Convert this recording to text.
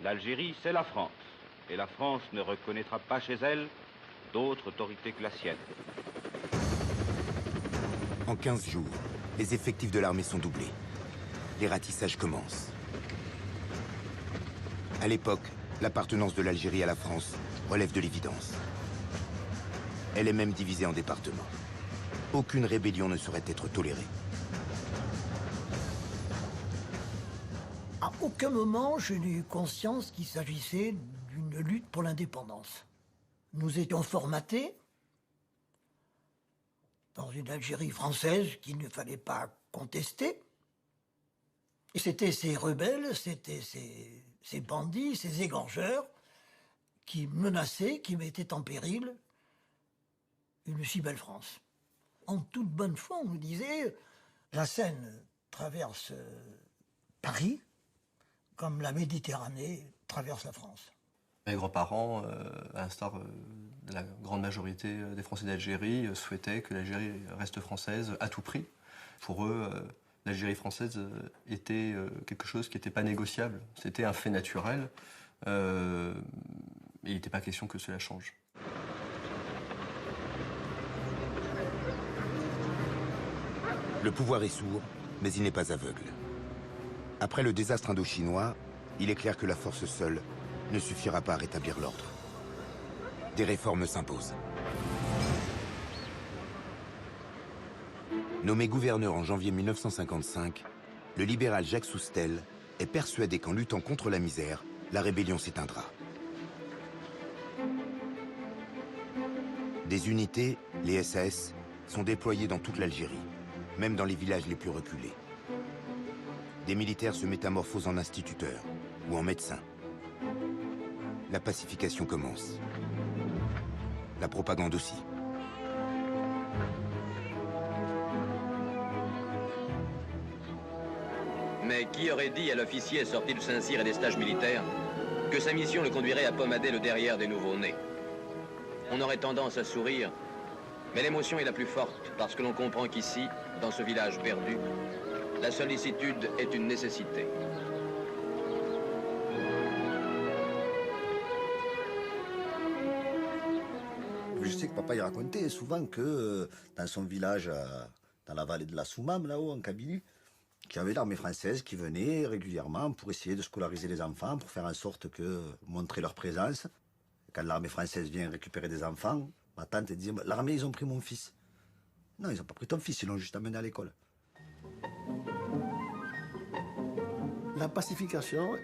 L'Algérie, c'est la France. Et la France ne reconnaîtra pas chez elle d'autre autorité que la sienne. En 15 jours, les effectifs de l'armée sont doublés. Les ratissages commencent. À l'époque, l'appartenance de l'Algérie à la France relève de l'évidence. Elle est même divisée en départements. Aucune rébellion ne saurait être tolérée. À aucun moment, je n'ai eu conscience qu'il s'agissait d'une lutte pour l'indépendance. Nous étions formatés dans une Algérie française qu'il ne fallait pas contester. Et c'était ces rebelles, c'était ces bandits, ces égorgeurs qui menaçaient, qui mettaient en péril une si belle France. En toute bonne foi, on nous disait, la Seine traverse Paris comme la Méditerranée traverse la France. Mes grands-parents, à l'instar de la grande majorité des Français d'Algérie, souhaitaient que l'Algérie reste française à tout prix. Pour eux, l'Algérie française était quelque chose qui n'était pas négociable. C'était un fait naturel. Et il n'était pas question que cela change. Le pouvoir est sourd, mais il n'est pas aveugle. Après le désastre indo-chinois, il est clair que la force seule ne suffira pas à rétablir l'ordre. Des réformes s'imposent. Nommé gouverneur en janvier 1955, le libéral Jacques Soustelle est persuadé qu'en luttant contre la misère, la rébellion s'éteindra. Des unités, les SAS, sont déployées dans toute l'Algérie, même dans les villages les plus reculés. Des militaires se métamorphosent en instituteurs ou en médecins. La pacification commence. La propagande aussi. Mais qui aurait dit à l'officier sorti de Saint-Cyr et des stages militaires que sa mission le conduirait à pommader le derrière des nouveaux-nés? On aurait tendance à sourire, mais l'émotion est la plus forte parce que l'on comprend qu'ici, dans ce village perdu, la sollicitude est une nécessité. Je sais que papa il racontait souvent que dans son village, dans la vallée de la Soumam, là-haut, en Kabylie, qu'il y avait l'armée française qui venait régulièrement pour essayer de scolariser les enfants, pour faire en sorte que montrer leur présence. Quand l'armée française vient récupérer des enfants, ma tante disait « L'armée, ils ont pris mon fils ». Non, ils n'ont pas pris ton fils, ils l'ont juste amené à l'école. La pacification